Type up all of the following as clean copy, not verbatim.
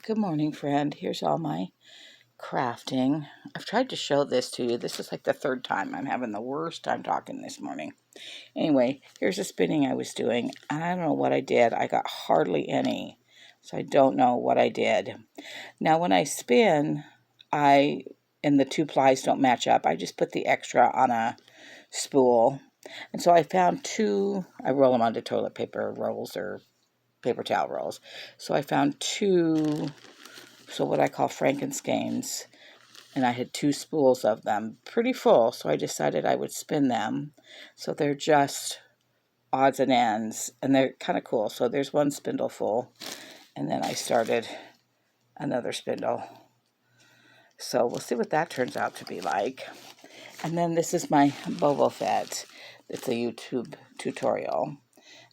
Good morning, friend. Here's all my crafting. I've tried to show this to you. This is like the third time. I'm having the worst time talking this morning. Anyway, here's the spinning I was doing. I don't know what I did. I got hardly any. So I don't know what I did. Now, when I spin, and the two plies don't match up, I just put the extra on a spool. And so I found two, I roll them onto toilet paper rolls or paper towel rolls. So I found two, so what I call Frankensteins, and I had two spools of them, pretty full, so I decided I would spin them. So they're just odds and ends, and they're kind of cool. So there's one spindle full, and then I started another spindle. So we'll see what that turns out to be like. And then this is my Boba Fett. It's a YouTube tutorial.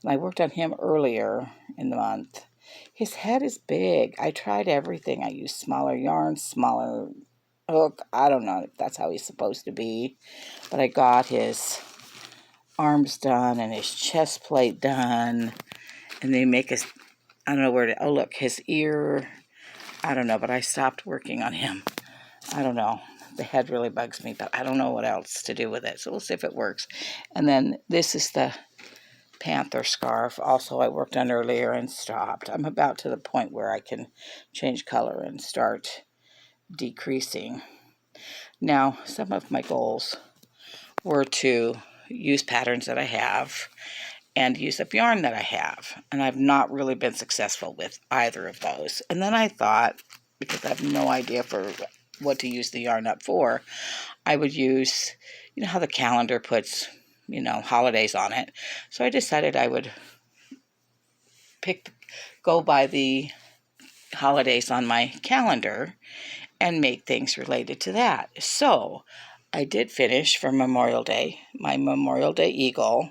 And I worked on him earlier in the month. His head is big. I tried everything. I used smaller yarn, smaller hook. I don't know if that's how he's supposed to be. But I got his arms done and his chest plate done. And they make us, I don't know where to, oh look, his ear. I don't know, but I stopped working on him. I don't know. The head really bugs me, but I don't know what else to do with it. So we'll see if it works. And then this is the panther scarf. Also, I worked on earlier and stopped. I'm about to the point where I can change color and start decreasing. Now, some of my goals were to use patterns that I have and use up yarn that I have. And I've not really been successful with either of those. And then I thought, because I have no idea for what to use the yarn up for, I would use, you know how the calendar puts, holidays on it. So I decided I would go by the holidays on my calendar and make things related to that. So I did finish for Memorial Day, my Memorial Day Eagle.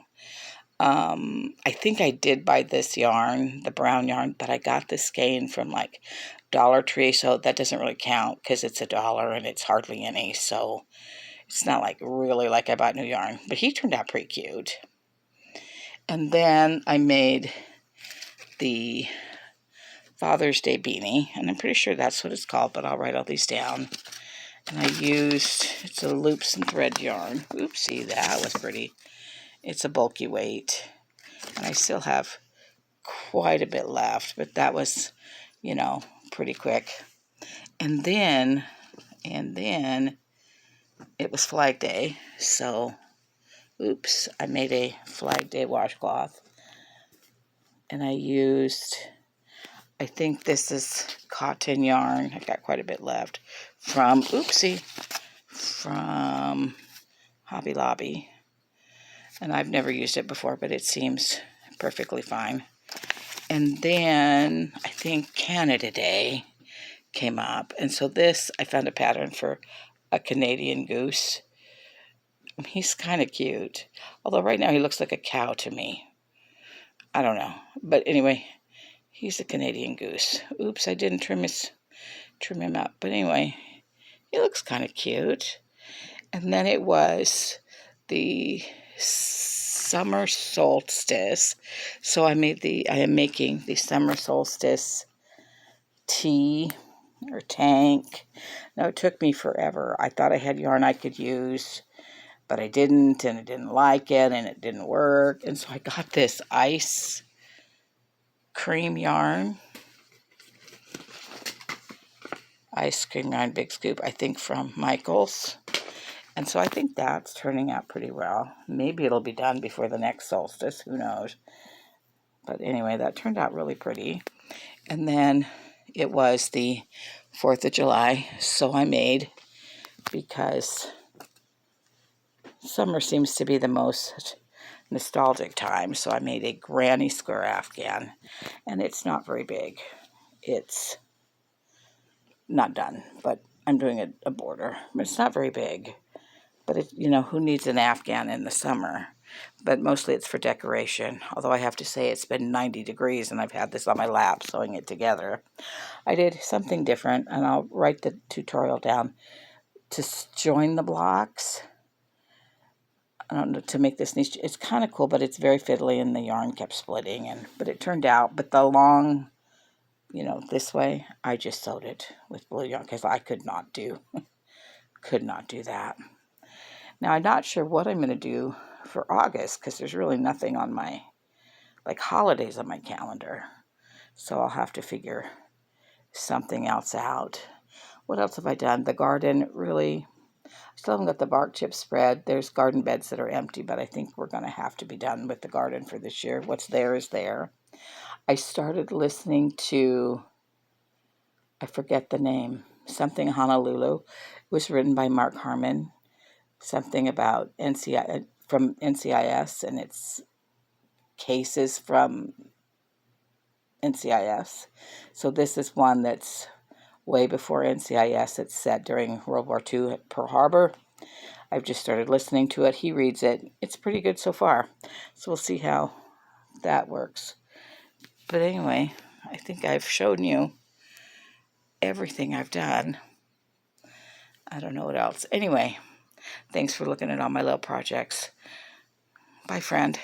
I think I did buy this yarn, the brown yarn, but I got this skein from like Dollar Tree, so that doesn't really count because it's $1 and it's hardly any, so it's not like really like I bought new yarn, but he turned out pretty cute. And then I made the Father's Day beanie, and I'm pretty sure that's what it's called, but I'll write all these down. And I used, it's a loops and thread yarn. Oopsie, that was pretty. It's a bulky weight, and I still have quite a bit left, but that was, pretty quick. And then it was Flag Day, so, oops, I made a Flag Day washcloth, and I used, I think this is cotton yarn. I got quite a bit left from Hobby Lobby. And I've never used it before, but it seems perfectly fine. And then I think Canada Day came up. And so this, I found a pattern for a Canadian goose. He's kind of cute. Although right now he looks like a cow to me. I don't know. But anyway, he's a Canadian goose. Oops, I didn't trim him up. But anyway, he looks kind of cute. And then it was the summer solstice. So I am making the summer solstice tea or tank. Now, it took me forever. I thought I had yarn I could use, but I didn't, and I didn't like it, and it didn't work. And so I got this ice cream yarn. Ice cream yarn, big scoop, I think from Michael's. And so I think that's turning out pretty well. Maybe it'll be done before the next solstice. Who knows? But anyway, that turned out really pretty. And then it was the 4th of July. So I made, because summer seems to be the most nostalgic time. So I made a granny square afghan. And it's not very big. It's not done, but I'm doing a border. But it's not very big. But, who needs an afghan in the summer? But mostly it's for decoration. Although I have to say it's been 90 degrees and I've had this on my lap sewing it together. I did something different, and I'll write the tutorial down to join the blocks. I don't know, to make this niche. It's kind of cool, but it's very fiddly and the yarn kept splitting. But it turned out. But the long you know, this way, I just sewed it with blue yarn because I could not do that. Now, I'm not sure what I'm going to do for August because there's really nothing on my, like, holidays on my calendar. So I'll have to figure something else out. What else have I done? The garden, really, I still haven't got the bark chip spread. There's garden beds that are empty, but I think we're going to have to be done with the garden for this year. What's there is there. I started listening to, I forget the name, something Honolulu. It was written by Mark Harmon, something about from NCIS, and it's cases from NCIS. So this is one that's way before NCIS. It's set during World War II at Pearl Harbor. I've just started listening to it. He reads it. It's pretty good so far. So we'll see how that works. But anyway, I think I've shown you everything I've done. I don't know what else. Anyway, thanks for looking at all my little projects. Bye, friend.